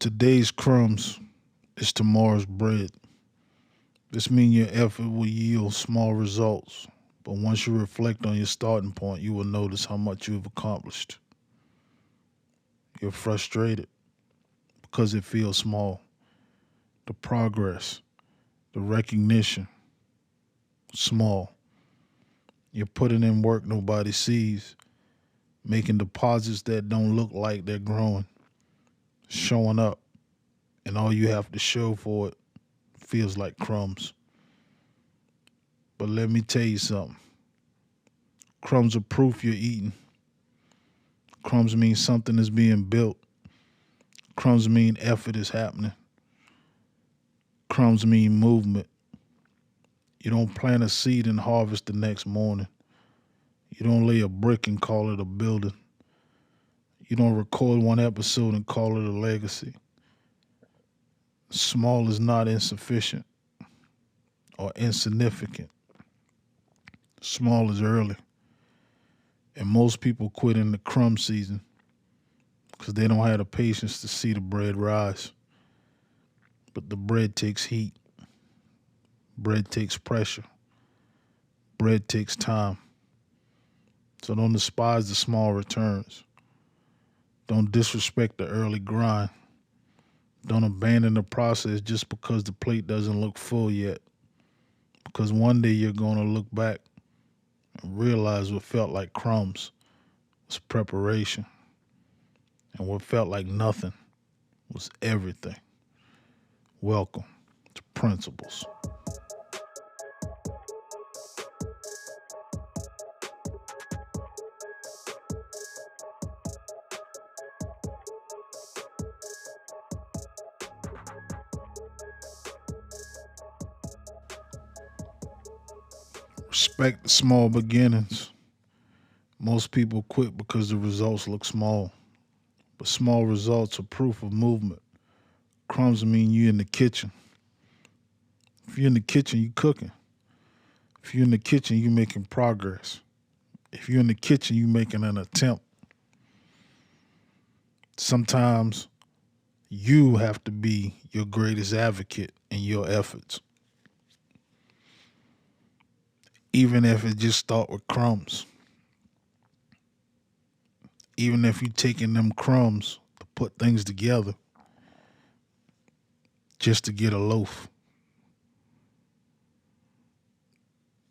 Today's crumbs is tomorrow's bread. This means your effort will yield small results, but once you reflect on your starting point, you will notice how much you've accomplished. You're frustrated because it feels small. The progress, the recognition, small. You're putting in work nobody sees, making deposits that don't look like they're growing, showing up, and all you have to show for it feels like crumbs. But let me tell you something. Crumbs are proof you're eating. Crumbs mean something is being built. Crumbs mean effort is happening. Crumbs mean movement. You don't plant a seed and harvest the next morning. You don't lay a brick and call it a building. You don't record one episode and call it a legacy. Small is not insufficient or insignificant. Small is early. And most people quit in the crumb season because they don't have the patience to see the bread rise. But the bread takes heat. Bread takes pressure. Bread takes time. So don't despise the small returns. Don't disrespect the early grind. Don't abandon the process just because the plate doesn't look full yet. Because one day you're going to look back and realize what felt like crumbs was preparation. And what felt like nothing was everything. Welcome to Principles. Respect the small beginnings. Most people quit because the results look small. But small results are proof of movement. Crumbs mean you in the kitchen. If you're in the kitchen, you cooking. If you're in the kitchen, you making progress. If you're in the kitchen, you making an attempt. Sometimes you have to be your greatest advocate in your efforts. Even if it just start with crumbs. Even if you taking them crumbs to put things together just to get a loaf.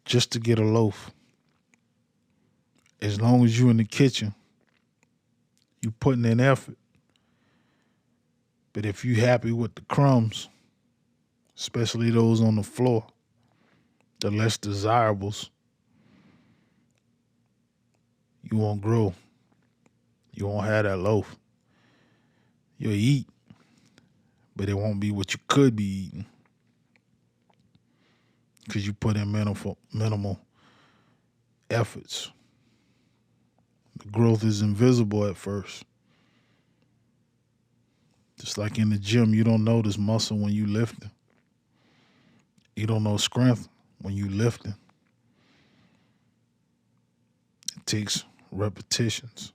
Just to get a loaf. As long as you in the kitchen, you putting in effort. But if you happy with the crumbs, especially those on the floor, the less desirables, you won't grow. You won't have that loaf. You'll eat, but it won't be what you could be eating because you put in minimal efforts. The growth is invisible at first. Just like in the gym, you don't notice muscle when you lifting. You don't know strength when you lifting. It takes repetitions.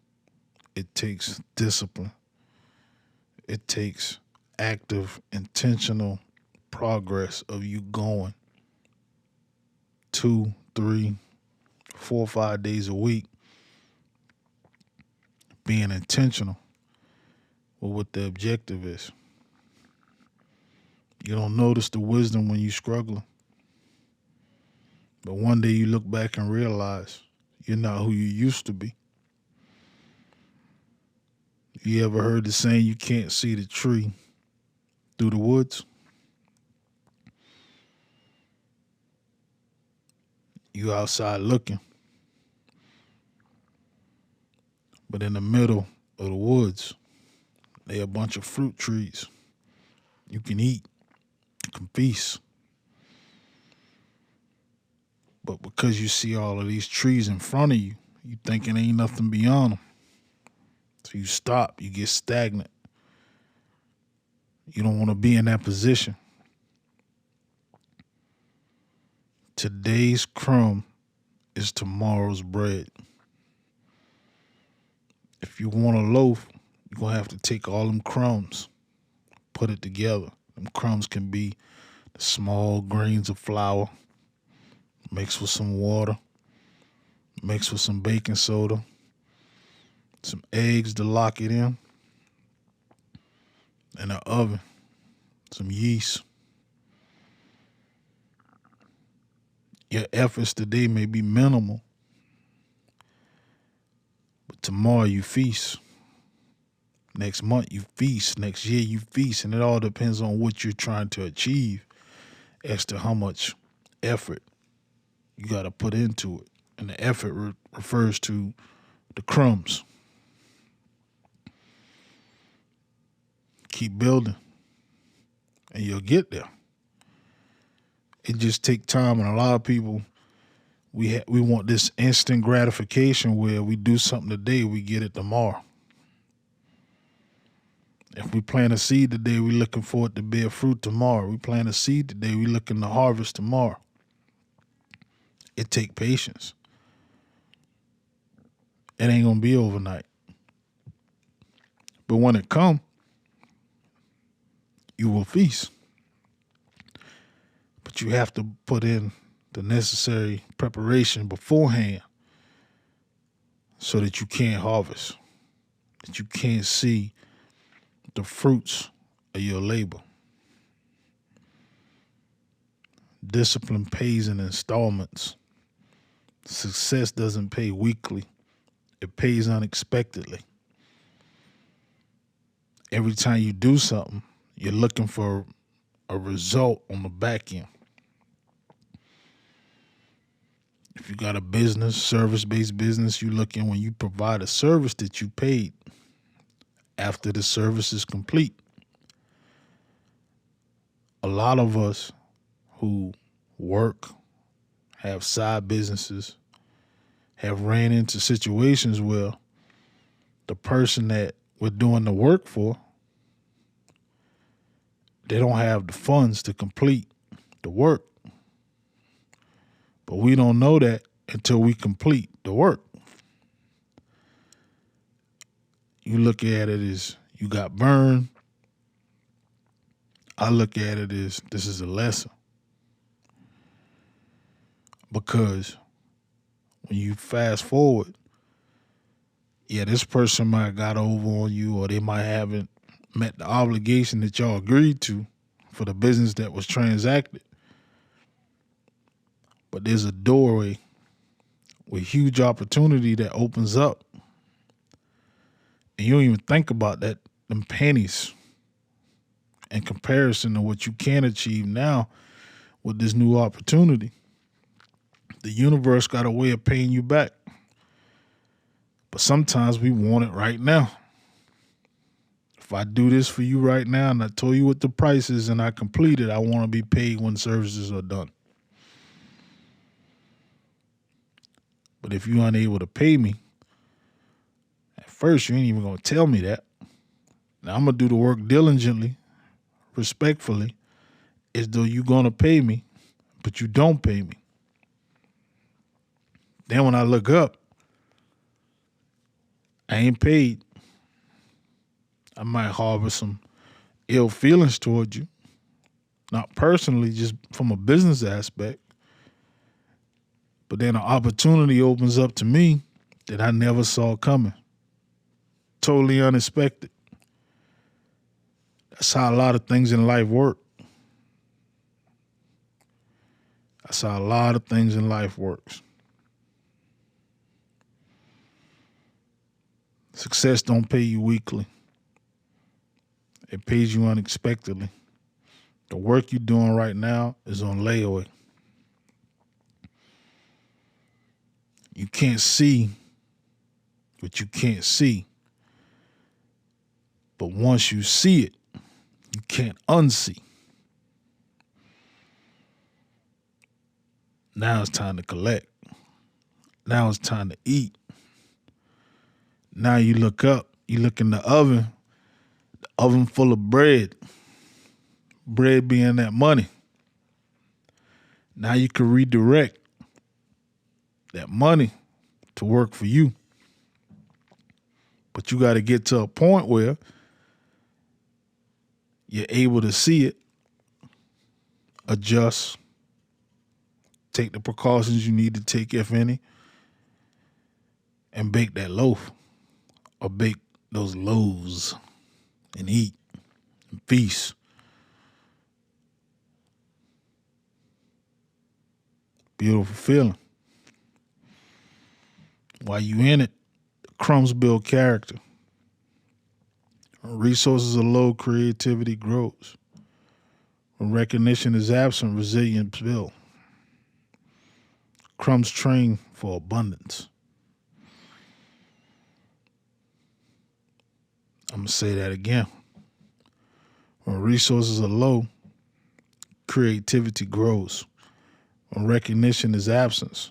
It takes discipline. It takes active, intentional progress of you going 2, 3, 4, 5 days a week, being intentional with what the objective is. You don't notice the wisdom when you're struggling. But one day you look back and realize you're not who you used to be. You ever heard the saying, you can't see the tree through the woods? You outside looking. But in the middle of the woods, there are a bunch of fruit trees. You can eat. You can feast. But because you see all of these trees in front of you, you thinking ain't nothing beyond them. So you stop. You get stagnant. You don't want to be in that position. Today's crumb is tomorrow's bread. If you want a loaf, you're going to have to take all them crumbs, put it together. Them crumbs can be the small grains of flour mixed with some water, mixed with some baking soda, some eggs to lock it in an oven, some yeast. Your efforts today may be minimal, but tomorrow you feast. Next month you feast. Next year you feast. And it all depends on what you're trying to achieve as to how much effort you got to put into it. And the effort refers to the crumbs. Keep building and you'll get there. It just takes time, and a lot of people, we want this instant gratification where we do something today, we get it tomorrow. If we plant a seed today, we're looking for it to bear fruit tomorrow. We plant a seed today, we're looking to harvest tomorrow. It takes patience. It ain't gonna be overnight. But when it comes, you will feast. But you have to put in the necessary preparation beforehand so that you can't harvest, that you can't see the fruits of your labor. Discipline pays in installments. Success doesn't pay weekly. It pays unexpectedly. Every time you do something, you're looking for a result on the back end. If you got a business, service-based business, you're looking when you provide a service that you paid after the service is complete. A lot of us who work, have side businesses, have ran into situations where the person that we're doing the work for, they don't have the funds to complete the work. But we don't know that until we complete the work. You look at it as you got burned. I look at it as this is a lesson. Because when you fast forward, yeah, this person might have got over on you, or they might haven't met the obligation that y'all agreed to for the business that was transacted. But there's a doorway with huge opportunity that opens up. And you don't even think about that, them pennies, in comparison to what you can achieve now with this new opportunity. The universe got a way of paying you back. But sometimes we want it right now. If I do this for you right now and I told you what the price is and I complete it, I want to be paid when services are done. But if you're unable to pay me, at first you ain't even going to tell me that. Now I'm going to do the work diligently, respectfully, as though you're going to pay me, but you don't pay me. Then when I look up, I ain't paid. I might harbor some ill feelings towards you. Not personally, just from a business aspect. But then an opportunity opens up to me that I never saw coming. Totally unexpected. That's how a lot of things in life work. That's how a lot of things in life works. Success don't pay you weekly. It pays you unexpectedly. The work you're doing right now is on layaway. You can't see what you can't see. But once you see it, you can't unsee. Now it's time to collect. Now it's time to eat. Now you look up, you look in the oven full of bread. Bread being that money. Now you can redirect that money to work for you. But you got to get to a point where you're able to see it, adjust, take the precautions you need to take, if any, and bake that loaf or bake those loaves and eat and feast. Beautiful feeling. While you in it, crumbs build character. When resources are low, creativity grows. When recognition is absent, resilience builds. Crumbs train for abundance. I'm going to say that again. When resources are low, creativity grows. When recognition is absent,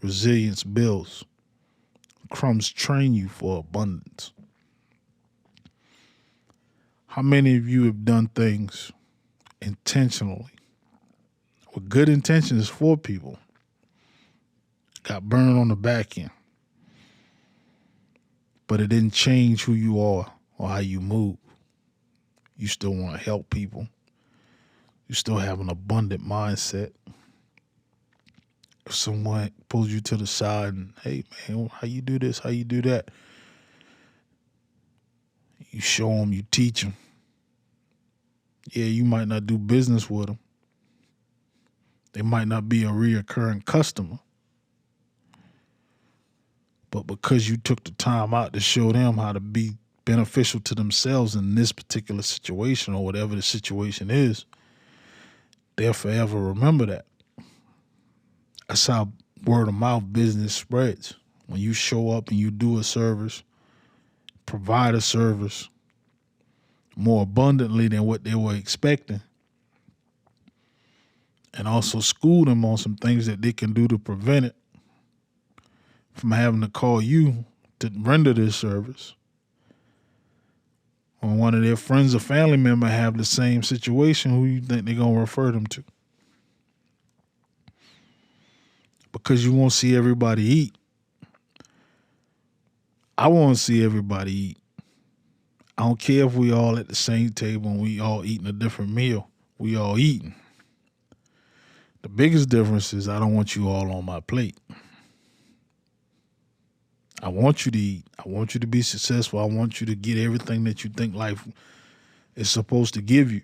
resilience builds. Crumbs train you for abundance. How many of you have done things intentionally with good intentions for people, got burned on the back end, but it didn't change who you are or how you move? You still want to help people. You still have an abundant mindset. If someone pulls you to the side and, hey, man, how you do this, how you do that? You show them, you teach them. Yeah, you might not do business with them. They might not be a reoccurring customer. But because you took the time out to show them how to be beneficial to themselves in this particular situation or whatever the situation is, they'll forever remember that. That's how word of mouth business spreads. When you show up and you do a service, provide a service more abundantly than what they were expecting, and also school them on some things that they can do to prevent it from having to call you to render this service, or one of their friends or family member have the same situation, who you think they're going to refer them to? Because you won't see everybody eat. I want to see everybody eat. I don't care if we all at the same table and we all eating a different meal. We all eating. The biggest difference is I don't want you all on my plate. I want you to eat. I want you to be successful. I want you to get everything that you think life is supposed to give you.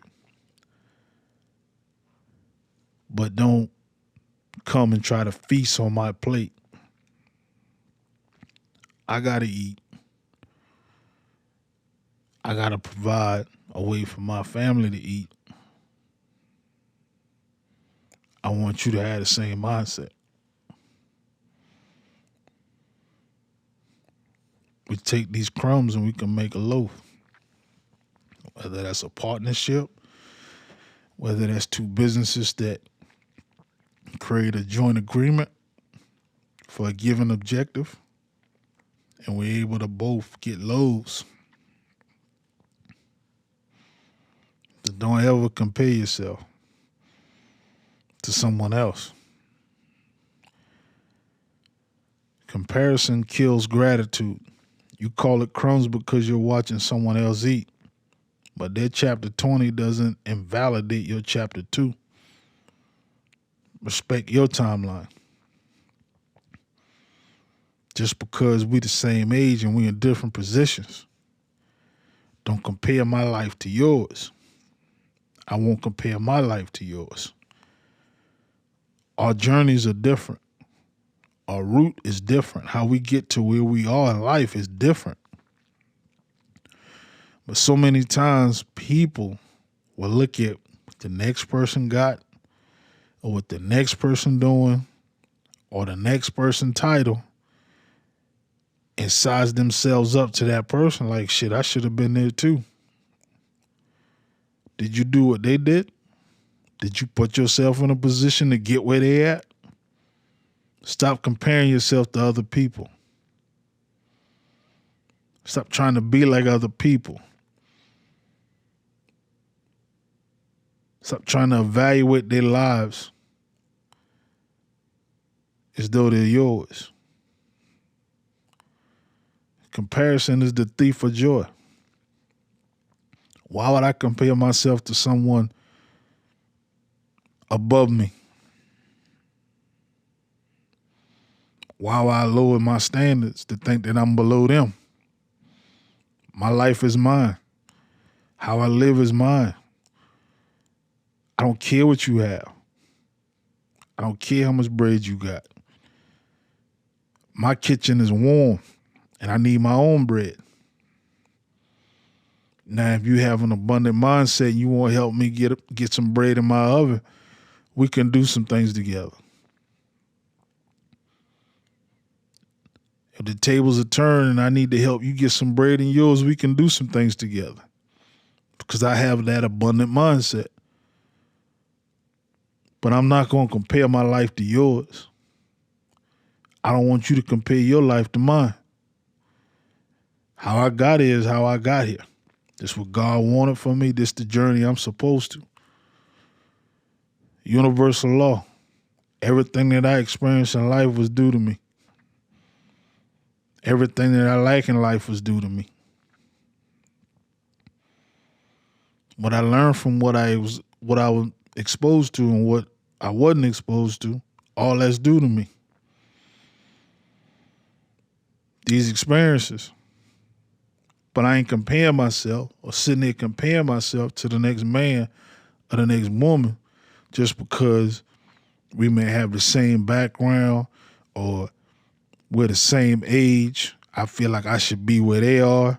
But don't come and try to feast on my plate. I got to eat. I got to provide a way for my family to eat. I want you to have the same mindset. We take these crumbs and we can make a loaf. Whether that's a partnership, whether that's two businesses that create a joint agreement for a given objective, and we're able to both get loaves. So don't ever compare yourself to someone else. Comparison kills gratitude. You call it crumbs because you're watching someone else eat. But their chapter 20 doesn't invalidate your chapter 2. Respect your timeline. Just because we the same age and we in different positions, don't compare my life to yours. I won't compare my life to yours. Our journeys are different. Our route is different. How we get to where we are in life is different. But so many times people will look at what the next person got, or what the next person doing, or the next person title, and size themselves up to that person like, shit, I should have been there too. Did you do what they did? Did you put yourself in a position to get where they at? Stop comparing yourself to other people. Stop trying to be like other people. Stop trying to evaluate their lives as though they're yours. Comparison is the thief of joy. Why would I compare myself to someone above me? Why would I lower my standards to think that I'm below them? My life is mine. How I live is mine. I don't care what you have. I don't care how much bread you got. My kitchen is warm and I need my own bread. Now, if you have an abundant mindset and you want to help me get some bread in my oven, we can do some things together. If the tables are turned and I need to help you get some bread in yours, we can do some things together. Because I have that abundant mindset. But I'm not going to compare my life to yours. I don't want you to compare your life to mine. How I got here is how I got here. This is what God wanted for me. This is the journey I'm supposed to. Universal law. Everything that I experienced in life was due to me. Everything that I like in life was due to me. What I learned from what I was exposed to and what I wasn't exposed to, all that's due to me. These experiences. But I ain't comparing myself or sitting there comparing myself to the next man or the next woman just because we may have the same background or we're the same age. I feel like I should be where they are.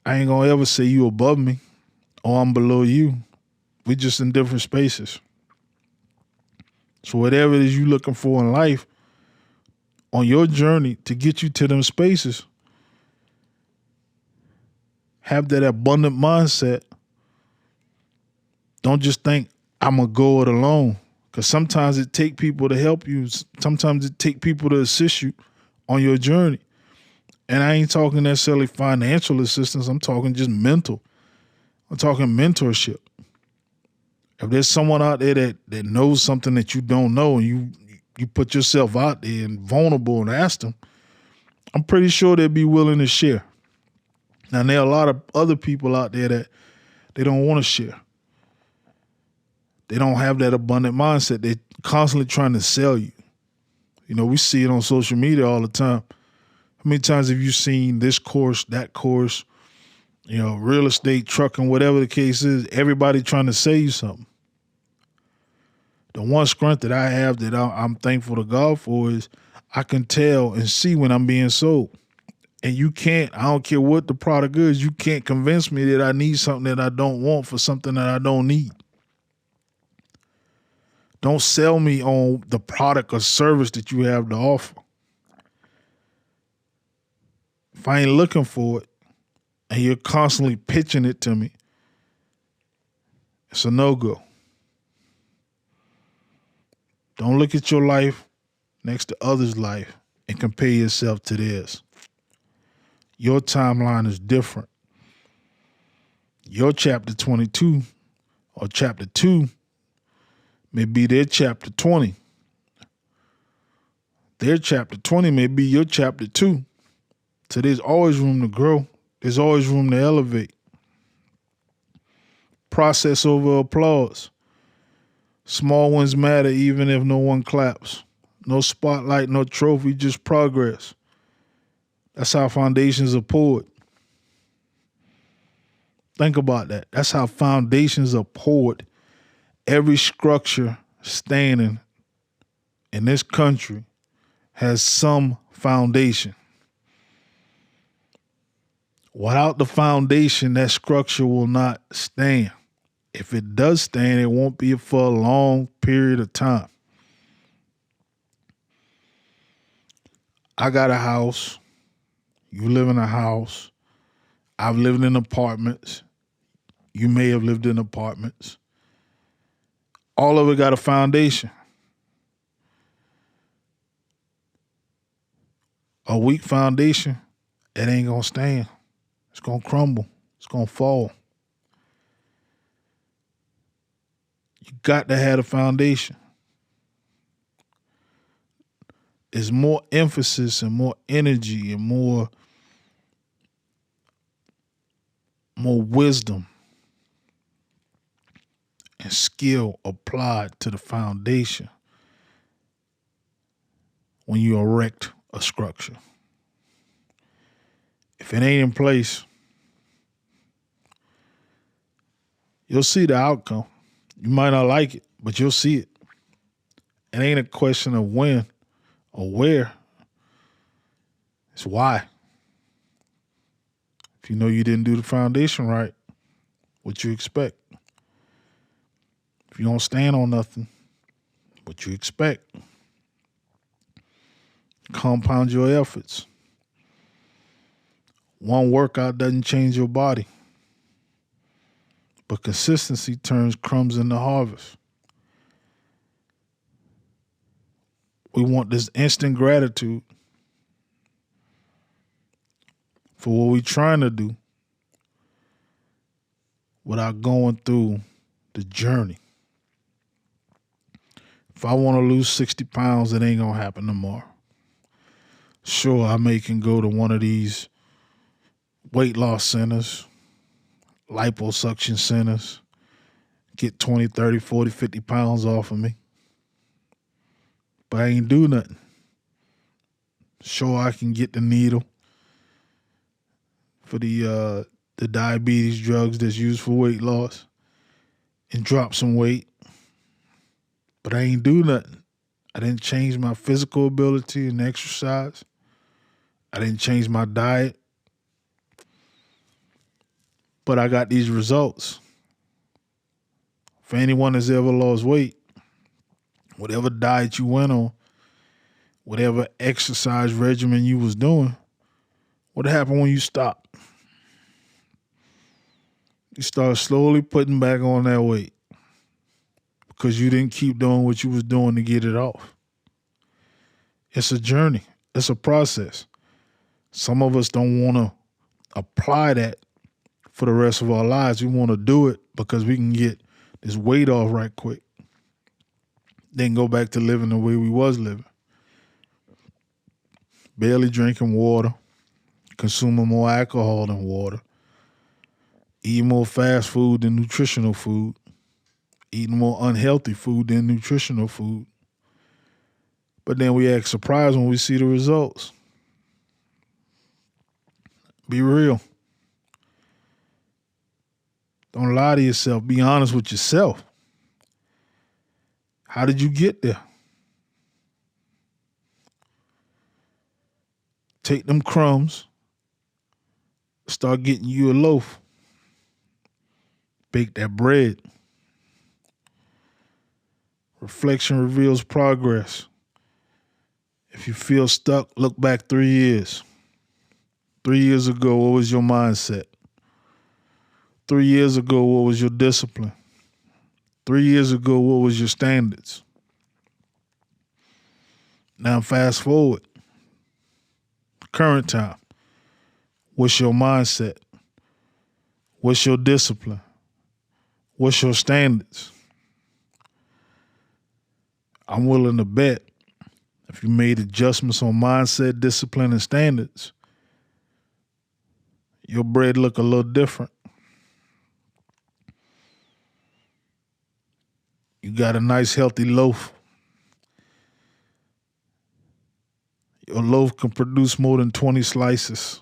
I ain't gonna ever say you above me or I'm below you. We just in different spaces. So whatever it is you looking for in life, on your journey to get you to them spaces, have that abundant mindset. Don't just think I'm gonna go it alone. Because sometimes it take people to help you. Sometimes it take people to assist you on your journey. And I ain't talking necessarily financial assistance. I'm talking just mental. I'm talking mentorship. If there's someone out there that knows something that you don't know and you put yourself out there and vulnerable and ask them, I'm pretty sure they'd be willing to share. Now, there are a lot of other people out there that they don't want to share. They don't have that abundant mindset. They're constantly trying to sell you. You know, we see it on social media all the time. How many times have you seen this course, that course, you know, real estate, trucking, whatever the case is, everybody trying to sell you something. The one strength that I have that I'm thankful to God for is I can tell and see when I'm being sold. And you can't, I don't care what the product is, you can't convince me that I need something that I don't want for something that I don't need. Don't sell me on the product or service that you have to offer. If I ain't looking for it and you're constantly pitching it to me, it's a no-go. Don't look at your life next to others' life and compare yourself to theirs. Your timeline is different. Your chapter 22 or chapter 2 may be their chapter 20. Their chapter 20 may be your chapter 2. So there's always room to grow. There's always room to elevate. Process over applause. Small ones matter even if no one claps. No spotlight, no trophy, just progress. That's how foundations are poured. Think about that. That's how foundations are poured. Every structure standing in this country has some foundation. Without the foundation, that structure will not stand. If it does stand, it won't be for a long period of time. I got a house. You live in a house. I've lived in apartments. You may have lived in apartments. All of it got a foundation. A weak foundation, it ain't gonna stand. It's gonna crumble. It's gonna fall. You got to have a foundation. There's more emphasis and more energy and more more wisdom and skill applied to the foundation when you erect a structure. If it ain't in place, you'll see the outcome. You might not like it, but you'll see it. It ain't a question of when or where. It's why. If you know you didn't do the foundation right, what you expect? If you don't stand on nothing, what you expect? Compound your efforts. One workout doesn't change your body, but consistency turns crumbs into harvest. We want this instant gratitude for what we're trying to do without going through the journey. If I want to lose 60 pounds, it ain't going to happen tomorrow. Sure, I can go to one of these weight loss centers, liposuction centers, get 20, 30, 40, 50 pounds off of me. But I ain't do nothing. Sure, I can get the needle for the diabetes drugs that's used for weight loss and drop some weight. But I ain't do nothing. I didn't change my physical ability and exercise. I didn't change my diet. But I got these results. For anyone that's ever lost weight, whatever diet you went on, whatever exercise regimen you was doing, what happened when you stopped? You start slowly putting back on that weight because you didn't keep doing what you was doing to get it off. It's a journey. It's a process. Some of us don't want to apply that for the rest of our lives. We want to do it because we can get this weight off right quick. Then go back to living the way we was living. Barely drinking water, consuming more alcohol than water, eating more fast food than nutritional food, eating more unhealthy food than nutritional food. But then we act surprised when we see the results. Be real. Don't lie to yourself. Be honest with yourself. How did you get there? Take them crumbs, start getting you a loaf. Bake that bread. Reflection reveals progress. If you feel stuck, look back 3 years. 3 years ago, what was your mindset? 3 years ago, what was your discipline? 3 years ago, what was your standards? Now fast forward. Current time. What's your mindset? What's your discipline? What's your standards? I'm willing to bet if you made adjustments on mindset, discipline, and standards, your bread look a little different. You got a nice healthy loaf. Your loaf can produce more than 20 slices.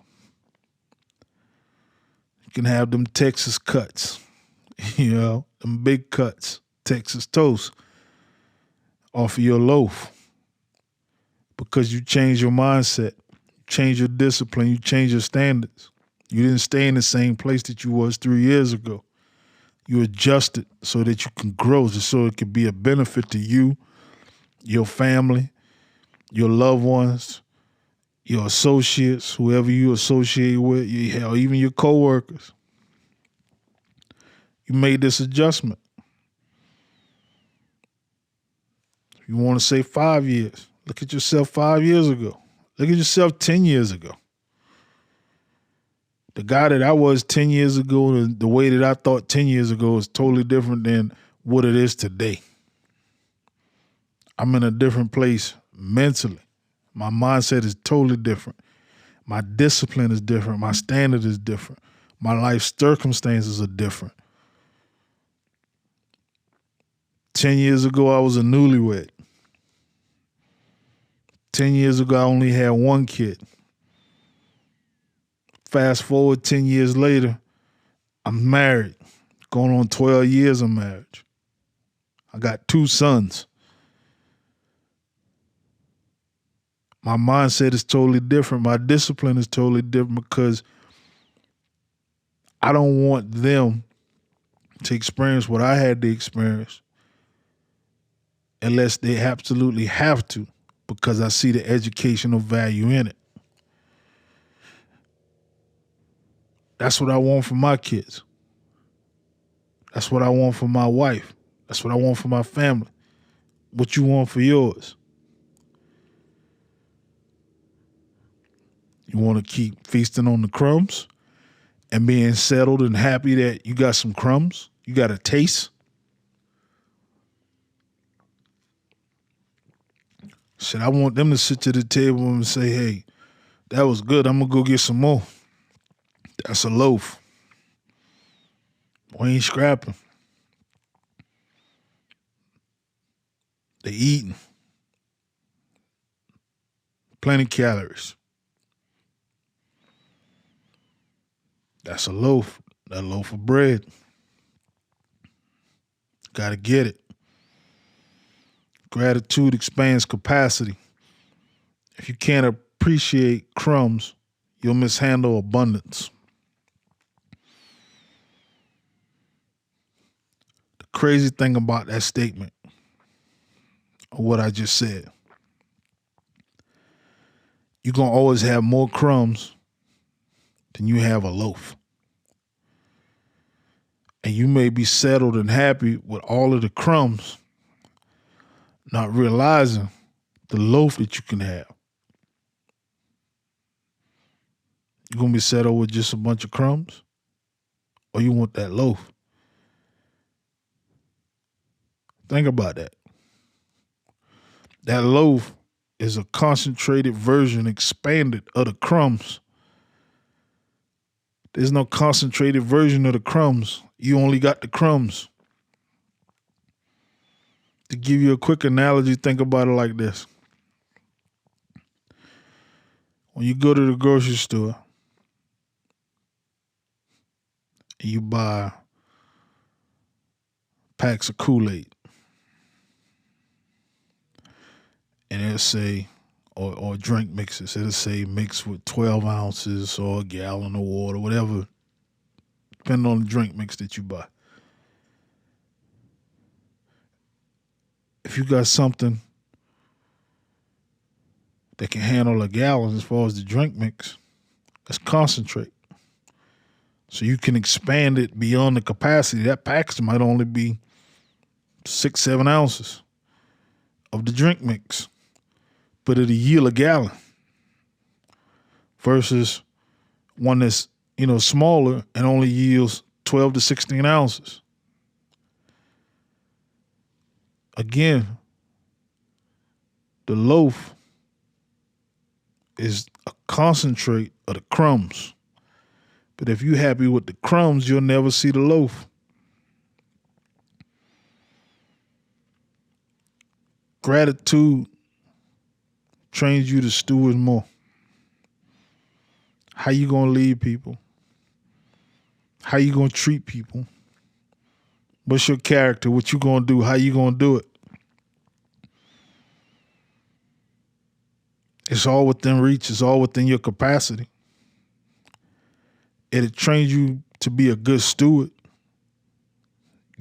You can have them Texas cuts, them big cuts, Texas toast off of your loaf because you change your mindset, you change your discipline, you change your standards. You didn't stay in the same place that you was 3 years ago. You adjusted so that you can grow, just so it could be a benefit to you, your family, your loved ones, your associates, whoever you associate with, hell, even your coworkers. You made this adjustment. You want to say 5 years. Look at yourself 5 years ago. Look at yourself 10 years ago. The guy that I was 10 years ago, the way that I thought 10 years ago is totally different than what it is today. I'm in a different place mentally. My mindset is totally different. My discipline is different. My standard is different. My life circumstances are different. 10 years ago, I was a newlywed. 10 years ago, I only had one kid. Fast forward 10 years later, I'm married, going on 12 years of marriage. I got 2 sons. My mindset is totally different. My discipline is totally different because I don't want them to experience what I had to experience unless they absolutely have to, because I see the educational value in it. That's what I want for my kids. That's what I want for my wife. That's what I want for my family. What you want for yours? You want to keep feasting on the crumbs and being settled and happy that you got some crumbs, you got a taste? Shit, I want them to sit to the table and say, hey, that was good. I'm going to go get some more. That's a loaf. We ain't scrapping. They eating. Plenty calories. That's a loaf. That loaf of bread. Gotta get it. Gratitude expands capacity. If you can't appreciate crumbs, you'll mishandle abundance. The crazy thing about that statement, or what I just said, you're going to always have more crumbs than you have a loaf. And you may be settled and happy with all of the crumbs, not realizing the loaf that you can have. You're going to be settled with just a bunch of crumbs, or you want that loaf? Think about that. That loaf is a concentrated version, expanded, of the crumbs. There's no concentrated version of the crumbs. You only got the crumbs. To give you a quick analogy, think about it like this. When you go to the grocery store and you buy packs of Kool-Aid, and it'll say, or drink mixes, it'll say mix with 12 ounces or a gallon of water, whatever, depending on the drink mix that you buy. If you got something that can handle a gallon as far as the drink mix, that's concentrate. So you can expand it beyond the capacity. That package might only be 6-7 ounces of the drink mix, but it'll yield a gallon versus one that's, smaller and only yields 12 to 16 ounces. Again, the loaf is a concentrate of the crumbs. But if you're happy with the crumbs, you'll never see the loaf. Gratitude trains you to steward more. How you gonna lead people? How you gonna treat people? What's your character? What you gonna do? How you gonna do it? It's all within reach. It's all within your capacity. It trains you to be a good steward.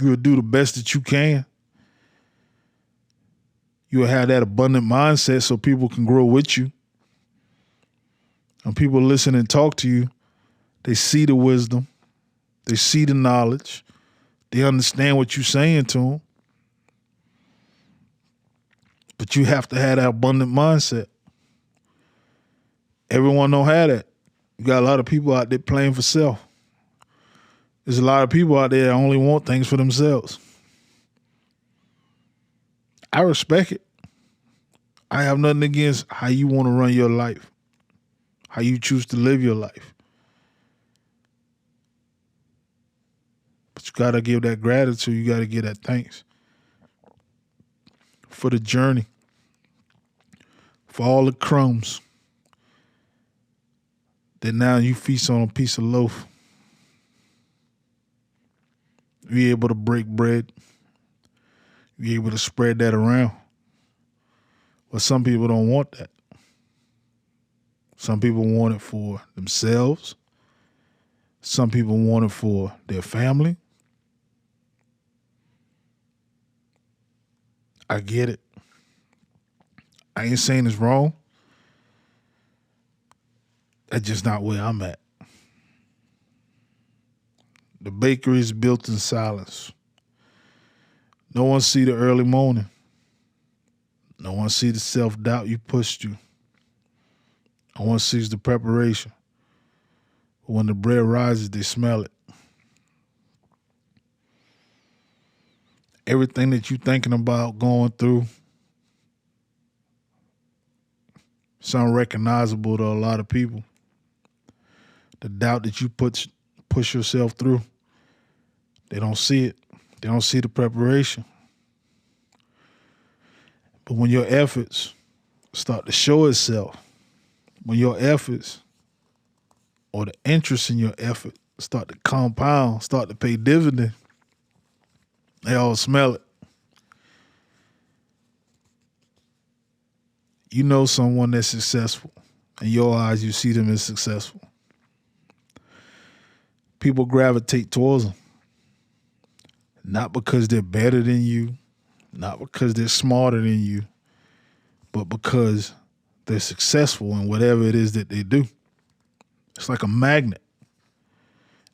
You'll do the best that you can. You'll have that abundant mindset so people can grow with you. When people listen and talk to you, they see the wisdom. They see the knowledge. They understand what you're saying to them. But you have to have that abundant mindset. Everyone don't have that. You got a lot of people out there playing for self. There's a lot of people out there that only want things for themselves. I respect it. I have nothing against how you want to run your life, how you choose to live your life. got to give that gratitude. You got to give that thanks for the journey, for all the crumbs that now you feast on a piece of loaf. You're able to break bread. You're able to spread that around. But some people don't want that. Some people want it for themselves. Some people want it for their family. I get it. I ain't saying it's wrong. That's just not where I'm at. The bakery is built in silence. No one see the early morning. No one see the self-doubt you pushed you. No one sees the preparation. But when the bread rises, they smell it. Everything that you're thinking about going through, it's unrecognizable to a lot of people. The doubt that you push yourself through, they don't see it. They don't see the preparation. But when your efforts start to show itself, when your efforts or the interest in your effort start to compound, start to pay dividend, they all smell it. You know someone that's successful. In your eyes, you see them as successful. People gravitate towards them. Not because they're better than you, not because they're smarter than you, but because they're successful in whatever it is that they do. It's like a magnet.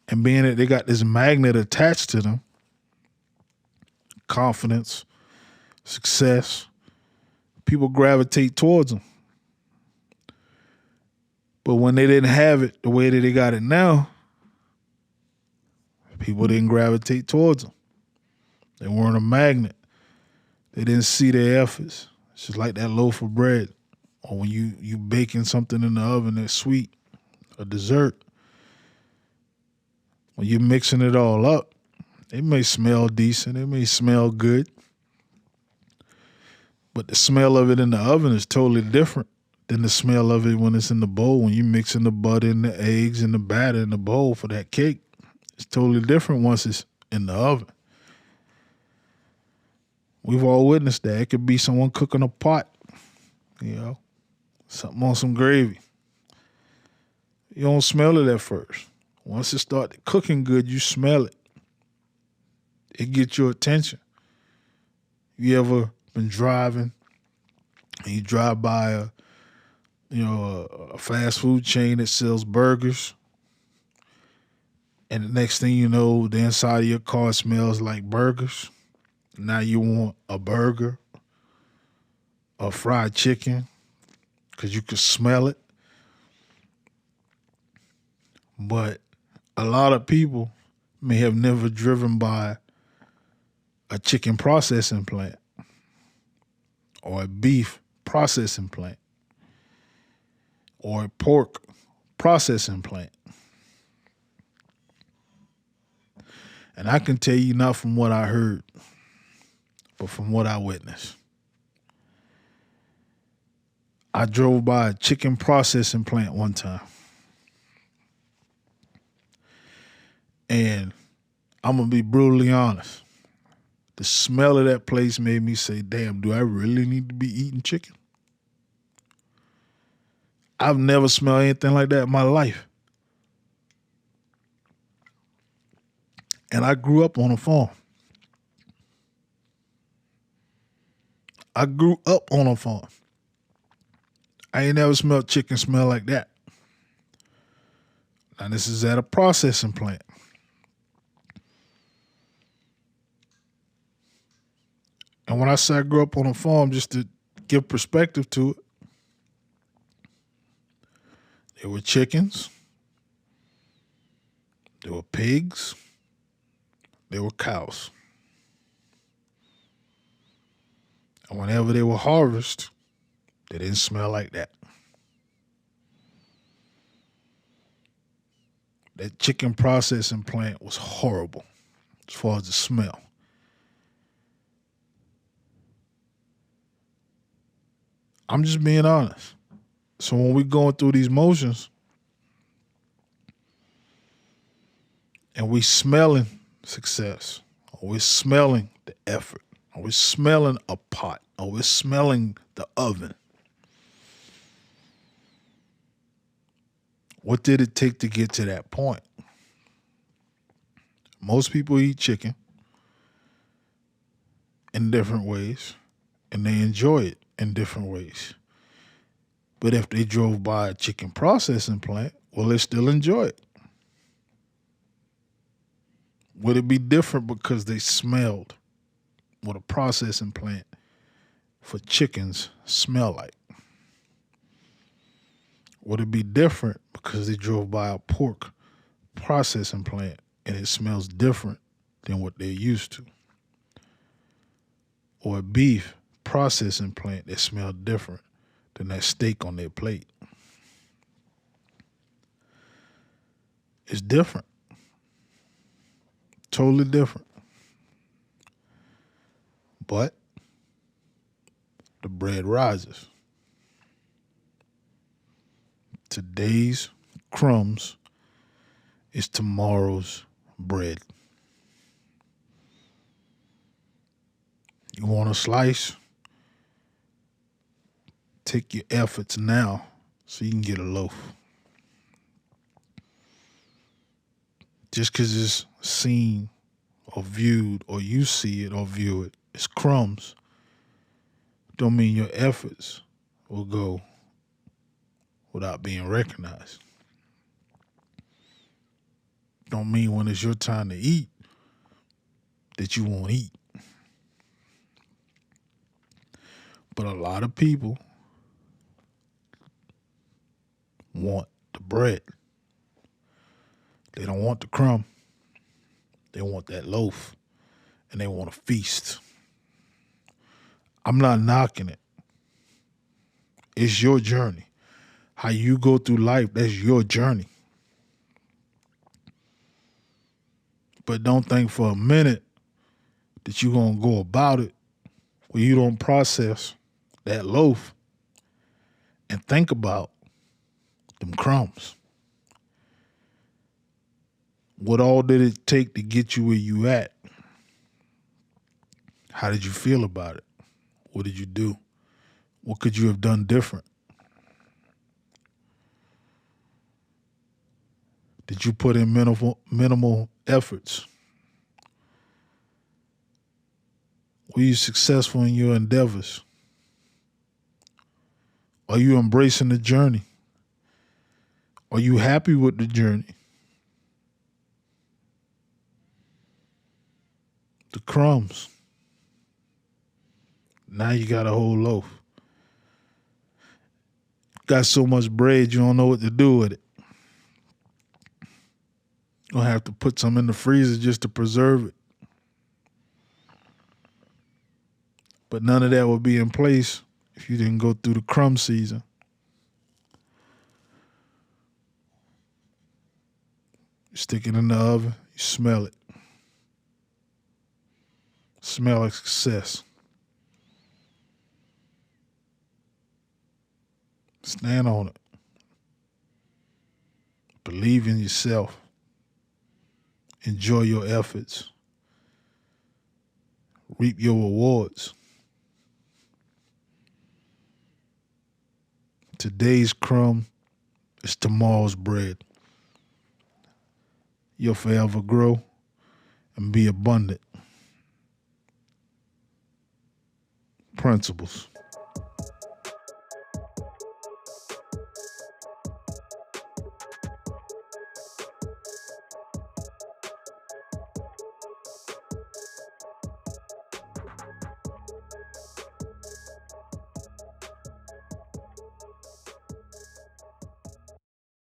And being that they got this magnet attached to them, confidence, success, people gravitate towards them. But when they didn't have it the way that they got it now, people didn't gravitate towards them. They weren't a magnet. They didn't see their efforts. It's just like that loaf of bread. Or when you baking something in the oven that's sweet, a dessert. When you're mixing it all up, it may smell decent. It may smell good. But the smell of it in the oven is totally different than the smell of it when it's in the bowl. When you're mixing the butter and the eggs and the batter in the bowl for that cake, it's totally different once it's in the oven. We've all witnessed that. It could be someone cooking a pot, something on some gravy. You don't smell it at first. Once it starts cooking good, you smell it. It gets your attention. You ever been driving and you drive by a fast food chain that sells burgers, and the next thing you know, the inside of your car smells like burgers. Now you want a burger, a fried chicken, because you can smell it. But a lot of people may have never driven by a chicken processing plant or a beef processing plant or a pork processing plant. And I can tell you not from what I heard, but from what I witnessed. I drove by a chicken processing plant one time. And I'm going to be brutally honest. The smell of that place made me say, damn, do I really need to be eating chicken? I've never smelled anything like that in my life. And I grew up on a farm. I ain't never smelled chicken smell like that. Now this is at a processing plant. And when I say I grew up on a farm, just to give perspective to it, there were chickens, there were pigs, there were cows. And whenever they were harvested, they didn't smell like that. That chicken processing plant was horrible. as far as the smell. I'm just being honest. So when we're going through these motions and we smelling success, or we're smelling the effort, or we're smelling a pot, or we're smelling the oven, what did it take to get to that point? Most people eat chicken in different ways, and they enjoy it in different ways. But if they drove by a chicken processing plant, will they still enjoy it? Would it be different because they smelled what a processing plant for chickens smell like? Would it be different because they drove by a pork processing plant and it smells different than what they're used to? Or a beef processing plant that smells different than that steak on their plate? It's different. Totally different. But the bread rises. Today's crumbs is tomorrow's bread. You want a slice? Take your efforts now so you can get a loaf. Just because it's seen or viewed, or you see it or view it, it's crumbs, don't mean your efforts will go without being recognized. Don't mean when it's your time to eat that you won't eat. But a lot of people want the bread. They don't want the crumb. They want that loaf, and they want a feast. I'm not knocking it. It's your journey. How you go through life, that's your journey. But don't think for a minute that you're going to go about it where you don't process that loaf and think about them crumbs. What all did it take to get you where you at? How did you feel about it? What did you do? What could you have done different? Did you put in minimal efforts? Were you successful in your endeavors? Are you embracing the journey? Are you happy with the journey? The crumbs. Now you got a whole loaf. Got so much bread you don't know what to do with it. You're going to have to put some in the freezer just to preserve it. But none of that will be in place if you didn't go through the crumb season. You stick it in the oven, you smell it. Smell like success. Stand on it. Believe in yourself. Enjoy your efforts. Reap your rewards. Today's crumb is tomorrow's bread. You'll forever grow and be abundant. Principles.